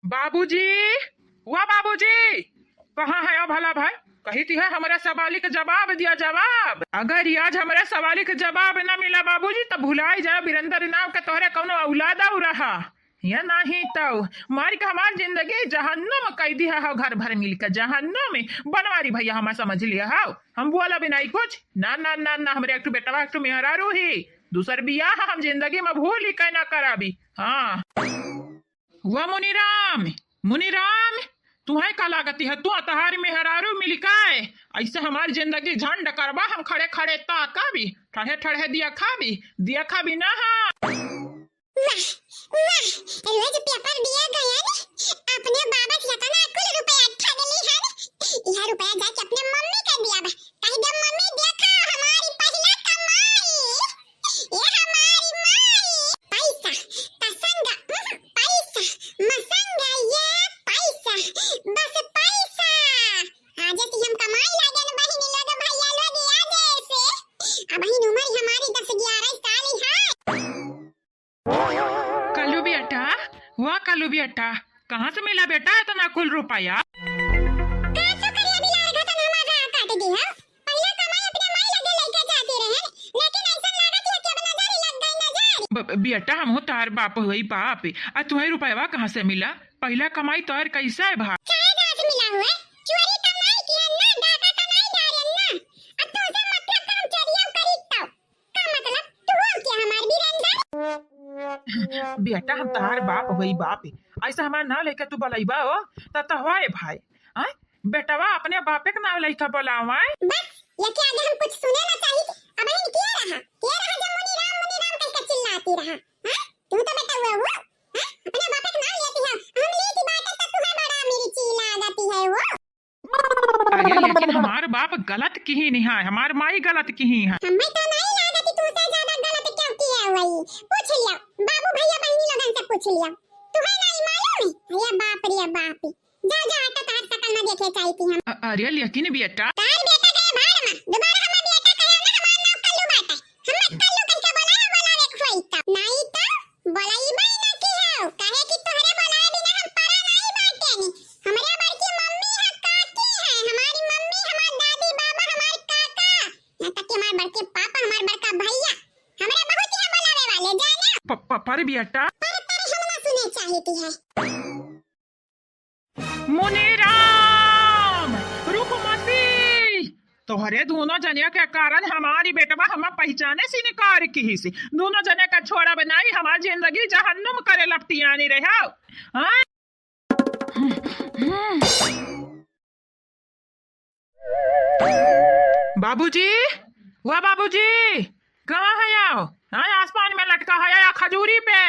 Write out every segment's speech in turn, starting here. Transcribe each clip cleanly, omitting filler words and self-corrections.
बाबूजी, हुआ बाबूजी, कहाँ है ओ भला भाई? कही थी है हमारे सवाल का जवाब दिया जवाब। अगर ये आज हमारे सवाल का जवाब न मिला बाबूजी तो भुलाई जाए वीरेंद्र नाम का तोहरे कौनो औलाद आउ रहा या नहीं तो मार के हमार जिंदगी जहन्नुम में कैदी है घर भर मिलकर जहन्नुम में बनवारी भैया हमारा समझ लिया हाउ हम बोला भी नहीं कुछ ना ना ना ना हमारे एक बेटवा एक मेहरारू ही दूसर बियाह हम जिंदगी में भूल ही कहना कराबी। हाँ हुआ मुनीराम, मुनीराम तुम्हें का लागती है? तू तहारी मेहरारू मिली काय ऐसे हमारी जिंदगी झंड करबा हम खड़े खड़े ताका भी ठड़े ठड़े दिया खा भी ना। रोज पेपर दिया गया ने अपने बाबा से तना कुल रुपया ठग ली है यह रुपया जाके अपने मम्मी का दिया बा कह दे मम्मी देखा हमारी पहला कमाई ये हमारी माई पैसा तसंगा पैसा मसंगा ये पैसा बस पैसा आज से हम कमाई लागे न बहिनी लोग भैया लोग याद ऐसे अब बहिन उम्र हमारी 10-11 साल ही है। कलू बेटा, हुआ कलू बेटा कहाँ से मिला बेटा इतना कुल रुपया? बेटा हम हो तार बाप हुई बाप आ तुम्हें रुपया कहाँ से मिला? पहला कमाई तोहर कैसा है भा? बेटा हम तार बाप हुई बाप ऐसा हमारा नाम लेकर तू बोलाइबा हो तो होए भाई आ बेटावा अपने बापे के नाम लेकर बोलावा बस ये क्या आगे हम कुछ सुने ना चाहिए अब इन क्या रहा जब मुनी राम कहकर चिल्लाती रहा हां तू तो बेटा हुआ हो हां अपने बापे के नाम लेती है हम लेती बात है तो तुम्हें बड़ा मिर्ची लगाती है वो। अरे लेकिन हमार बाप गलत की ही नहीं है हमार माई गलत की ही है। हमें तो नहीं लगाती तू से ज्यादा गलत क्यों की है वही पूछ लिया बाबू भैया बहनी लोगन से पूछ लिया तुम्हें नहीं मालूम है रे बाप जा जा हटा तार सकल ना देखे चाहती हम। अरे लेकिन बेटा तार बेटा गए भाड़ में दोबारा हमारा बेटा कहे ना हमारा नाम कल्लू बाटा हम कल्लू कह के बोलावे खोई तो नहीं तो बोलाई बाई ना की है कहे कि तोहरे बोलाए बिना हम परा नहीं बाटे नी हमरे बड़की मम्मी है काकी है हमारी मम्मी हमार दादी बाबा हमार काका ना तक के हमार बड़के पापा हमार बड़का भैया हमरे बहुत ही बोलावे वाले जाने पर बेटा पर तेरे हम ना सुने चाहती है। मुनीराम रुकमती तोहरे दोनों जने के कारण हमारी बेटवा हम पहचाने से निकार की से दोनों जने का छोड़ा बनाई हमारी जिंदगी जहन्नुम करे लपटियानी रहे हाँ? बाबूजी, हुआ बाबूजी कहाँ है आओ? हाँ आसमान में लटका है या खजूरी पे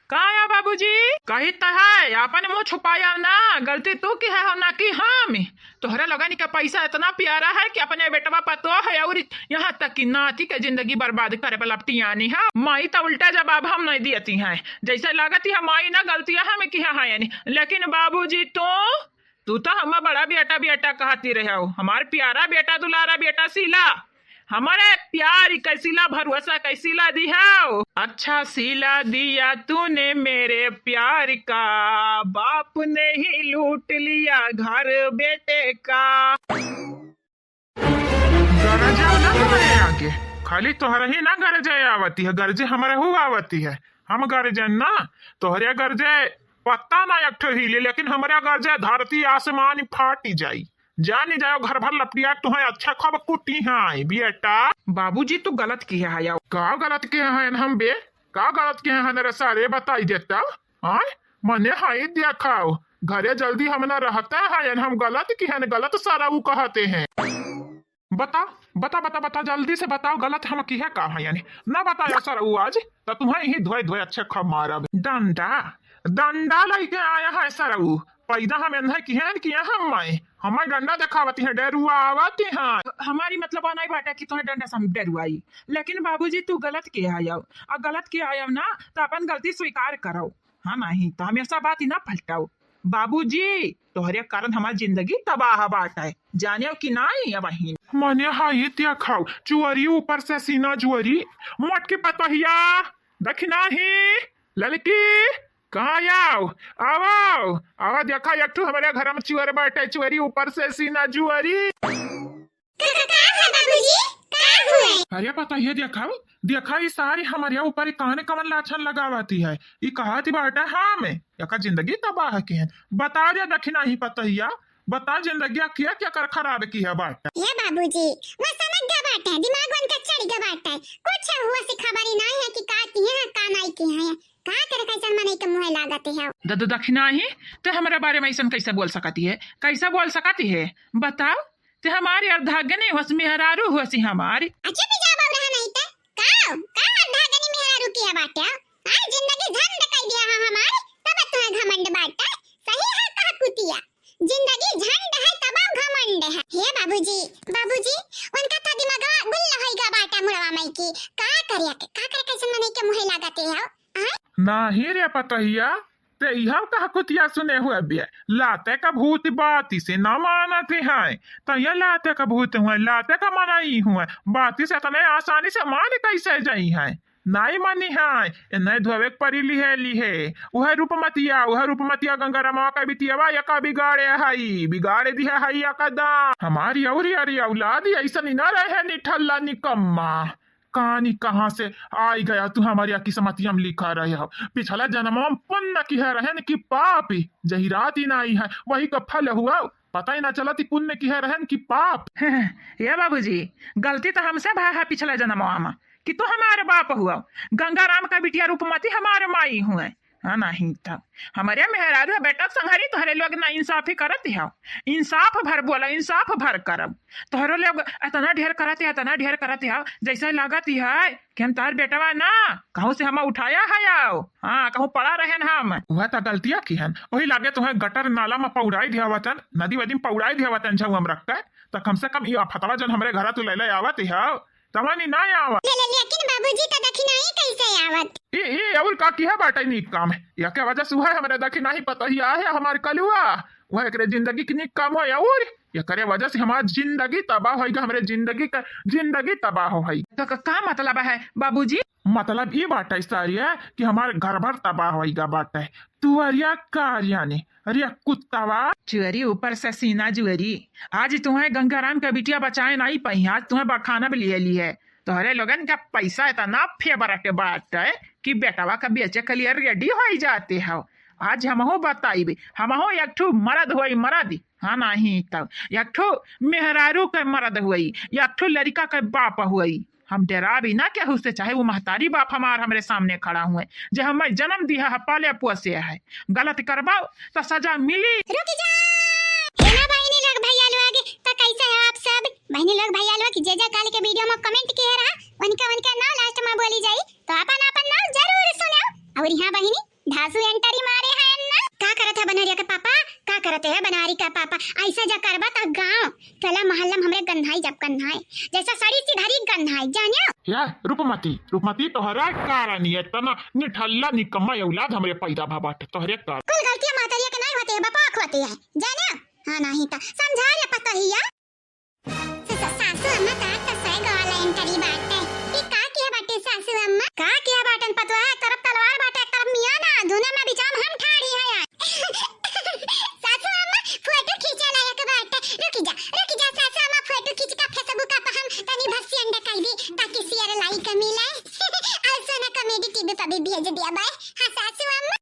कहाँ है बाबूजी? कही तो है अपन मुँह छुपाया ना गलती तू की है ना कि हम तोहरा लगानी का पैसा इतना प्यारा है कि अपने बेटवा पतो है और यहाँ तक कि नाती के जिंदगी बर्बाद करे पर लपटियानी है माई तो उल्टा जवाब हम नहीं देती हैं जैसे लगती है माई ना गलतियाँ हमें की है लेकिन बाबूजी तू तो हम बड़ा बेटा बेटा कहती रहे हो हमार प्यारा बेटा दुलारा बेटा सीला हमारे प्यार कैसीला भरोसा कैसीला दिया अच्छा सीला दिया तूने मेरे प्यार का बाप ने ही लूट लिया घर बेटे का। गरजे ना हमारे आगे खाली तोहरा ही ना गरजे आवती है गरजे हमारे हो आवती है हम गरजे ना तोहरे गरजे पत्ता ना एक हिले लेकिन हमारे गरजे धरती आसमान फाटी जाई जानी जाओ घर भर लपटिया तुम्हें अच्छा खब कुटी है बेटा। बाबूजी तू गलत किया है का गलत किया है हम बे का गलत किया है मेरे सारे बताई देता हाँ मने हाई दिखाओ घरे जल्दी हम ना रहता है हम गलत किया है गलत सारा वो कहते हैं बता बता बता बता जल्दी से बताओ गलत हम किया का है यानी ना बताया सर वो आज तो तुम्हें ही धोए धोए अच्छे खब मारा डंडा डंडा लेके आया है सर वो पैदा हम एंधा किया हम हमारी डंडा दिखावती है डरुआ आवती है हमारी मतलब नहीं बाटा कि तुम्हें डंडा से डरुआई लेकिन बाबूजी तू गलत किया आयो और गलत किया आयो ना तो अपन गलती स्वीकार करो हाँ नहीं तो हमेशा बात ही ना पलटाओ बाबूजी तोहरे कारण हमारी जिंदगी तबाह बाट है जाने कि नहीं अब मने हाई त्या खाओ चुअरी ऊपर से सीना जुअरी मोट के पतहिया दखना ही लड़की कहाँ आओ आओ आवा देखा एक ठो हमारे घर में चुअर बैठे चुअरी ऊपर से सीना जुअरी। अरे पता ये देखा ये सारी हमारे यहाँ ऊपर कहने कमन लाछन लगावाती है ये कहा थी बाटा हाँ में यका जिंदगी तबाह की है बता दे दखिना ही पता ही बता जिंदगी क्या क्या कर खराब की है बाटा। ये बाबूजी मैं समझ गया बाटा दिमाग वन का चढ़ गया बाटा कुछ हुआ से खबर ही नहीं है कि का की है का नहीं की है का कर कैसन मने के मुंह लागते है दद दखिना ही ते हमारे बारे में ऐसा कैसे बोल सकती है कैसा बोल सकती है बताओ ते हमारे अर्धांगिनी नहीं हुआ मेहरारू हुआ सी हमारी। अच्छा भी जवाब रहा नहीं था का अर्धांगिनी मेहरारू की है बाटा आज जिंदगी झंड कर दिया है हमारी तब तुम्हें घमंड बाटा सही है कहा कुतिया जिंदगी झंड है तब घमंड है। हे बाबूजी उनका तो दिमाग गुल्ला होइगा बाटा मुड़वा मई की का करे कैसन मने के मुंह लागते है नहीं रे पतहिया ते यह कहा कुतिया सुने हुए भी लाते का भूत बाती से न मानते हैं तो ये लाते का भूत हुए लाते का मनाई हुए बाती से तने आसानी से मान कैसे जाई है नहीं मानी है नहीं धोवे परी लिहे वह रूपमतिया गंगारामा का बिटियावा यका बिगाड़े दिया है यका हमारी औरी अरे औलाद ऐसा नहीं ना रहे निठल्ला निकम्मा कहानी कहाँ से आई गया तू हमारी किस्मतिया में लिखा रहे हो पिछला जन्म पुण्य की है रहन की पापी जही रात ही ना आई है वही का फल हुआ पता ही ना चला थी पुण्य की है रहन की पाप। ये बाबूजी गलती तो हमसे भाई है पिछले जन्म में कि तू हमारे बाप हुआ गंगाराम का बिटिया रूपमती हमारे माई हुए हाँ नहीं तब हमारे मेहरारू बेटा संघरी तोहरे लोग ना इंसाफी करत हो इंसाफ भर बोला इंसाफ भर करब तोहरो लोग इतना ढेर करते हो जैसे लागत है कि हम तार बेटवा ना कहूँ से हम उठाया है आओ हाँ कहूँ पड़ा रहे हम वह तो गलतियां की है वही लागे तुम्हें गटर नाला में पौड़ाई दिया वतन नदी वदी में पौड़ाई दिया वतन जब हम रखते तो कम से कम ये फतवा जन हमारे घर तू ले आवत है तमनी ना आवत लेकिन बाबूजी तो दखिना ही कैसे आवत ये और का की है बाटा नीक काम है या के वजह से हुआ है हमारे दखिना ही पता ही है हमारे कलुआ वह एक जिंदगी की नीक काम हो और ये करे वजह से हमारी जिंदगी तबाह होगा हमारे जिंदगी तबाह हो तो का मतलब है बाबूजी मतलब ये बात है सारी है कि हमारे घर भर तबाह होगा बात है तू अरिया कार्या ने अरे कुत्तावा चुअरी ऊपर से सीना जुअरी आज तुम्हें गंगाराम का बिटिया बचाए नहीं पाई आज तुम्हें बखाना भी ले ली है तोहरे लोगन का पैसा इतना फेवर के बात है कि बेटवा का बेचे के लिए रेडी हो जाते हो आज हमहो बताइबे हमहो एक ठो मर्द हुई मर्द हाँ नहीं तब एक ठो मेहरारू के मर्द हुई एक ठो लड़का के बाप हुई हम डरा भी ना क्या उससे चाहे वो महतारी बाप हमारे सामने खड़ा हुए जो हमें जन्म दिया है पाले पोसे है गलत करवाओ तो सजा मिली। रुक जा हेना बहनी लोग भैया लोग आगे तो कैसे है आप सब बहनी लोग भैया लोग जे काल के वीडियो में कमेंट किया रहा उनका नाम लास्ट में बोली जाई तो अपन नाम जरूर सुनाओ और यहाँ बहनी धासु एंटरी मारे हैं ना का करत है बनहरिया के पापा का करते है बनारी का पापा ऐसा जा करबा त गांव टला मोहल्ला में हमरे गन्हाई जब गन्हाई जैसा सड़ी सी धरी गन्हाई जानियो या रूपमती तोहरा कारण ये तना निठल्ला निकम्मा औलाद हमरे पैदा भाबाट तोहरे कर कुल गलतियां मातरिया के नहीं होते है बापा होती है जानियो हां नहीं त समझा ले पता ही या सासू अम्मा ता सही गवाला एंटरी बात है ई का किया बाटे सासू अम्मा का किया बाटन पतवा है तरफ तलवार बाटे तरफ मियां ना दोनों में बिचाम हम ठाड़ी है सासू अम्मा फोटो खींचा लायक बाटे रुक जा सासू अम्मा फोटो खींच का फेसबुक पे हम तनी भसी अंडा कर दी ताकि शेयर लाइक मिले और सोना कॉमेडी टीवी पे भी भेज दिया बाय हां सासू अम्मा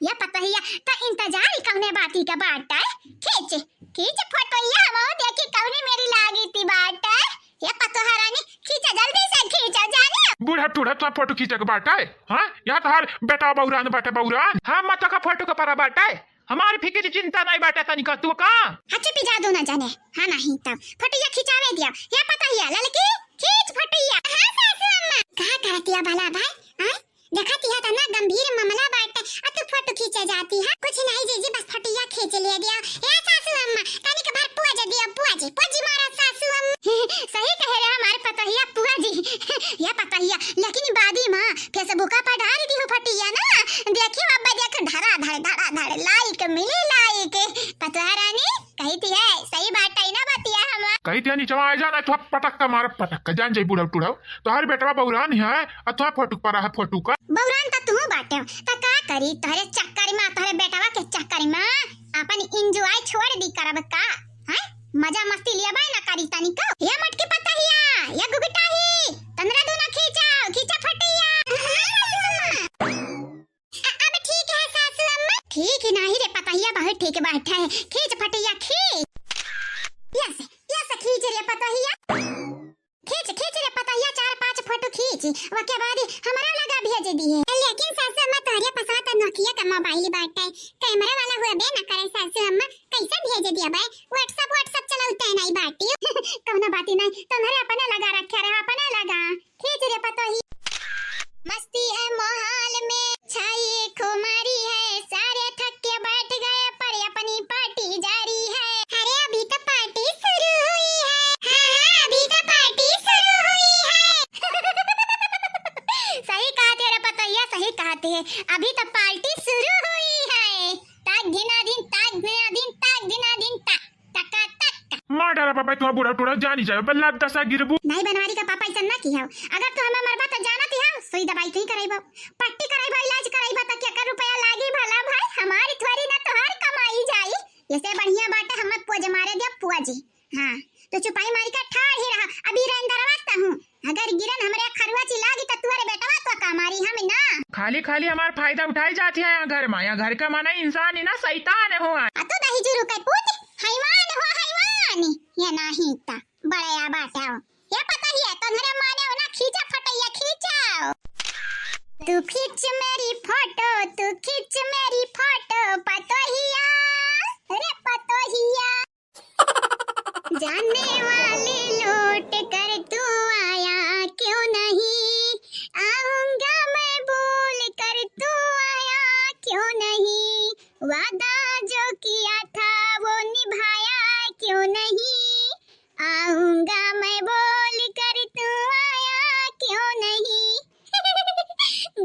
या पता ही तो इंतजार कौने बाती का बात है खींच फोटो ये वो देखी कौने मेरी लागी थी बात है ये पतो हरानी खींचा जल्दी से खींचा जाने बूढ़ा टूढ़ा तो फोटो खींचे के बाटा है हाँ यहाँ तो हर बेटा बौरान बाटे बौरान हाँ मत का फोटो का परा बाटा है हमारी फिक्र चिंता नहीं बाटे तनिका तू कहाँ अच्छा पिजा दो ना जाने हाँ नहीं तब फोटो खिंचावे दिया ये पता ही लड़की खींच फोटो हाँ सासू अम्मा कहाँ करती है भला भाई हाँ देखती है तना गंभीर मामला बाटे अब तू फोटो खींचा जाती है कुछ नहीं जीजी बस फोटो खींच लिया दिया ए सासू अम्मा तनी के बार पुआ मारा सासू अम्मा सही कह रहे हमारे पता ही पुआ जी ये पता ही लेकिन बादी मां फेसबुक पर डाल दी हो फटिया ना देखियो अब देख धड़ा लाइक मिली लाइक पता है रानी कहती है सही बात है ना बतिया हम कही इतना नीचे आ जाना तो पटक्का मार पटक्का जान जाई बुढ़ऊ टुढ़ऊ तो हर बेटवा बौरान है अथवा फोटो पर है फोटो का बौरान त तू बाटे त का करी तोहरे चक्कर में तोहरे बेटावा के चक्कर में अपन एंजॉय छोड़ दी करब का हैं मजा मस्ती लिया बा ना करी तनी का ये मटके पता हिया या गुगटा ही तंदरा दोना खींचा खींचा फटिया अब ठीक है सासू अम्मा ठीक ही नहीं रे पता हिया बहुत ठीक बैठा है खींच फटिया खींच यस खींच रे पता हिया खींच रे पता हिया 4-5 फोटो खींच वके बाद हमारा लगा भेज दी है लेकिन सासू अम्मा तोहरे पास तो नोकिया का मोबाइल बाटे कैमरा वाला हुआ बे ना करे सासू अम्मा कैसे भेज दिया भाई व्हाट्सएप चलाउते नहीं बाटी कौनो बाती नहीं तुम्हारे अपना लगा रखे रे अपना लगा खींच रे पता ही मस्ती है माहौल में छाई खुमारी है सारे थक के बैठ गए पर अपनी पार्टी जारी है अरे अभी तो पार्टी शुरू हुई है हाँ अभी तो पार्टी शुरू हुई है सही कहा तेरा पतैया सही कहते हैं अभी तो पार्टी शुरू हुई है ताक गिना दिन तक टका टक मार डाला पापा तुम्हारा बुढ़ा टुढ़ा जानी जाए बल्ला दसा गिरबू नहीं बनवारी का पापा ऐसा ना की है अगर तो हमें मरबा तो जाना थी हम सुई दवाई नहीं कराइबो पट्टी कराइबो इलाज कराइबो त क्या रुपया लागी भला भाई हमारी थोड़ी ना तोहार कमाई जाई इससे बढ़िया बात हमें पोज मारे दिया पुआ जी हां तो चुपाई मारी का ठाड़ ही रहा अभी रंदर वास्ता हूं अगर गिरन हमरे खरवा चिलागी त तुम्हारे बेटवा तो कमारी हम ना खाली हमारा फायदा उठाई जाती है घर में या घर का माना इंसान ही ना शैतान हुआ तो दही जुरु के पूत हैवान हो हैवान ये नहीं ता बड़या बाटाओ ये पता ही है तुम्हारे माने हो ना खींचा फटैया खींचाओ तू खींच मेरी फोटो पतोहिया रे पतोहिया जानने वाले लौट कर तू आया क्यों नहीं आऊंगा मैं बोल कर तू आया क्यों नहीं वादा जो किया था वो निभाया क्यों नहीं आऊंगा मैं बोल कर तू आया क्यों नहीं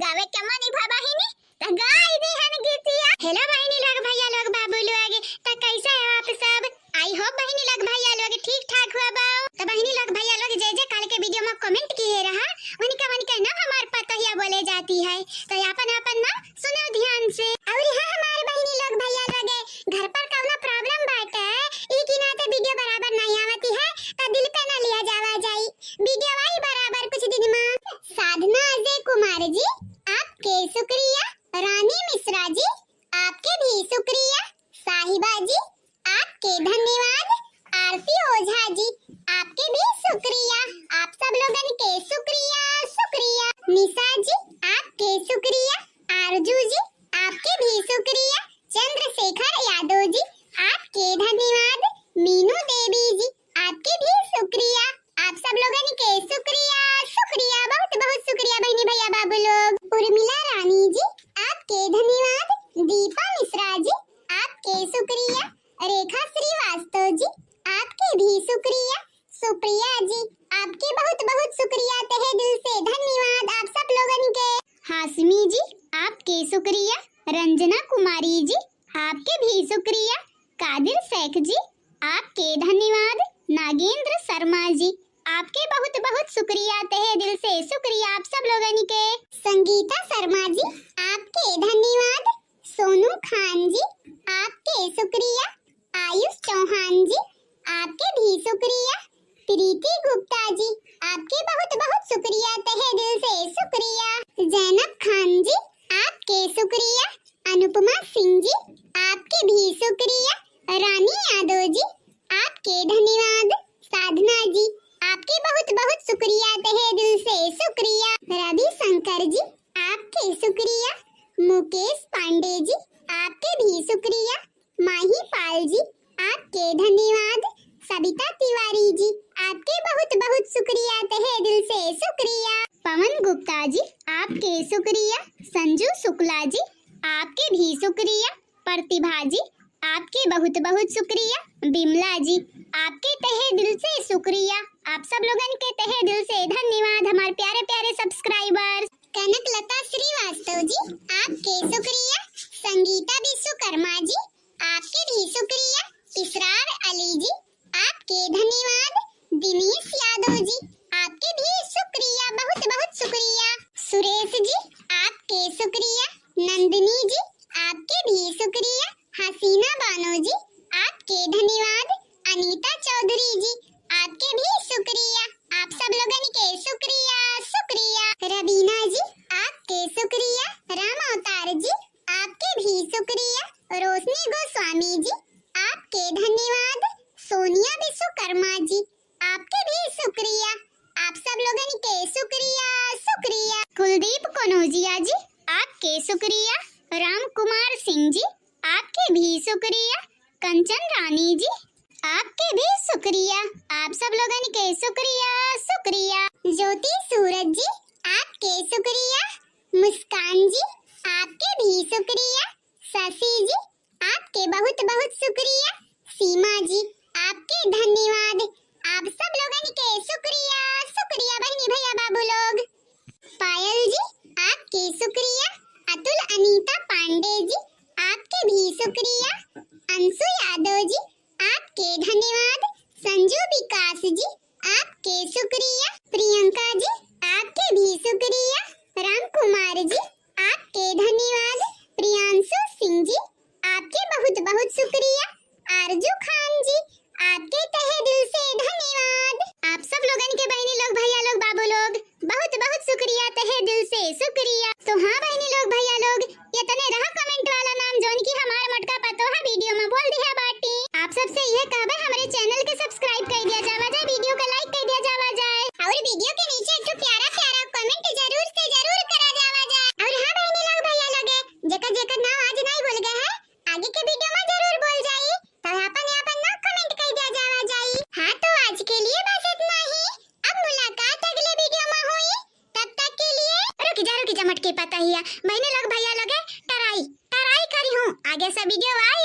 गावे कमा निभाबा ही नहीं त गाय दे हन गीतिया हेलो बहनी लोग भैया लोग बाबू लोग त कैसे हो आप सब आई होप बहनी लोग भैया लोग ठीक ठाक हुआ बाओ त बहनी लोग भैया लोग जय काल के वीडियो में कमेंट किए रहा वनिका ना हमार पतहिया बोले जाती है तो अपन ना सुनो ध्यान से और हां हमारे बहनी लोग भैया लोग घर पर कौनो प्रॉब्लम बाटे ई की ना ते वीडियो बराबर नहीं आवती है त दिल पे ना लिया जावा जाई वीडियो आई बराबर कुछ दिन में साधना अजय कुमार जी आपके शुक्रिया रानी मिश्रा जी आपके भी शुक्रिया साहिबा जी आपके धन्यवाद आरती ओझा जी आपके भी शुक्रिया आप सब लोगन के शुक्रिया निशा जी आपके शुक्रिया आरजू जी आपके भी शुक्रिया चंद्रशेखर यादव जी आपके धन्यवाद मीनू देवी जी आपके भी शुक्रिया आप सब लोगन के शुक्रिया बहुत शुक्रिया बहनी भैया बाबू लोग उर्मिला रानी जी आपके धन्यवाद दीपा मिश्रा जी आपके शुक्रिया रेखा श्रीवास्तव जी आपके भी शुक्रिया सुप्रिया जी आपके बहुत शुक्रिया तहे दिल से धन्यवाद आप सब लोगन के हाशमी जी आपके शुक्रिया रंजना कुमारी जी आपके भी शुक्रिया कादिर शेख जी आपके धन्यवाद नागेंद्र शर्मा जी आपके बहुत शुक्रिया तहे दिल से शुक्रिया आप सब लोगन के संगीता शर्मा जी आपके धन्यवाद सोनू खान जी आपके शुक्रिया आयुष चौहान जी आपके भी शुक्रिया प्रीति गुप्ता जी आपके बहुत शुक्रिया तहे दिल से शुक्रिया जैनब खान जी आपके शुक्रिया अनुपमा सिंह जी आपके भी शुक्रिया रानी यादव जी आपके धन्यवाद साधना जी आपके बहुत शुक्रिया तहे दिल से शुक्रिया रवि शंकर जी आपके शुक्रिया मुकेश पांडे जी आपके भी शुक्रिया माही पाल जी आपके धन्यवाद सबिता तिवारी जी आपके बहुत शुक्रिया तहे दिल से शुक्रिया पवन गुप्ता जी आपके शुक्रिया संजू शुक्ला जी आपके भी शुक्रिया प्रतिभा जी आपके बहुत शुक्रिया बिमला जी आपके तहे दिल से शुक्रिया आप सब लोगन के तहे दिल से धन्यवाद हमारे प्यारे प्यारे सब्सक्राइबर्स कनक लता श्रीवास्तव जी आपके शुक्रिया संगीता विश्वकर्मा जी आपके भी शुक्रिया इसरार अली जी आपके धन्यवाद दिनेश यादव जी, आपके भी शुक्रिया, बहुत बहुत शुक्रिया। सुरेश जी, आपके शुक्रिया। नंदिनी जी, आपके भी शुक्रिया। हसीना बानो जी, आपके धन्यवाद। अनीता चौधरी जी, आपके भी शुक्रिया। आप सब लोगन के शुक्रिया शुक्रिया। रवीना जी, आपके शुक्रिया। राम अवतार जी, आपके भी शुक्रिया। रोशनी गोस्वामी जी, आपके धन्यवाद। सोनिया विश्वकर्मा जी, आपके भी शुक्रिया। आप सब लोगन के शुक्रिया शुक्रिया। कुलदीप कनौजिया जी, आपके शुक्रिया। राम कुमार सिंह जी, आपके भी शुक्रिया। कंचन रानी जी, आपके भी शुक्रिया। आप सब लोगन के शुक्रिया शुक्रिया। ज्योति सूरज जी, आपके शुक्रिया। मुस्कान जी, आपके भी शुक्रिया। शशि जी, आपके बहुत बहुत शुक्रिया। सीमा जी, आपके धन्यवाद। आप सब लोगन के शुक्रिया शुक्रिया बहनी भैया बाबू लोग। पायल जी, आपके शुक्रिया। अतुल अनीता पांडे जी, आपके भी शुक्रिया। अंशु यादव जी, आपके धन्यवाद। संजू विकास जी, आपके शुक्रिया। प्रियंका जी, आपके भी शुक्रिया। राम कुमार जी, आपके धन्यवाद। प्रियांशु सिंह जी, आपके बहुत बहुत शुक्रिया। आरजू खान जी, आपके तहे दिल से धन्यवाद। आप सब लोगन के बहनी लोग भैया लोग बाबू लोग बहुत बहुत शुक्रिया, तहे दिल से शुक्रिया। तो हाँ बहनी लोग भैया लोग, ये तने रहा कमेंट वाला नाम जोन की हमारे मटका पतो है वीडियो में बोल दिया बाटी। आप सबसे यह कहबे हमारे चैनल के सब्सक्राइब कर दिया जावा जाए, वीडियो को लाइक कर दिया जावा जाए और वीडियो के नीचे एक प्यारा प्यारा कमेंट जरूर से जरूर करा जावा जाए। और हाँ बहनी लोग भैया लोग, जेकर जेकर नाम आज नहीं बोल गए हैं, आगे के वीडियो में जरूर बोल जाई, तो अपन ना कमेंट कर दिया जावा जाई। हाँ तो आज के लिए बस इतना ही। अब मुलाकात अगले वीडियो में हुई, तब तक के लिए रुक जा मटके पता ही है बहनी लोग भैया लोग, टराई टराई करी हूँ, आगे से वीडियो आई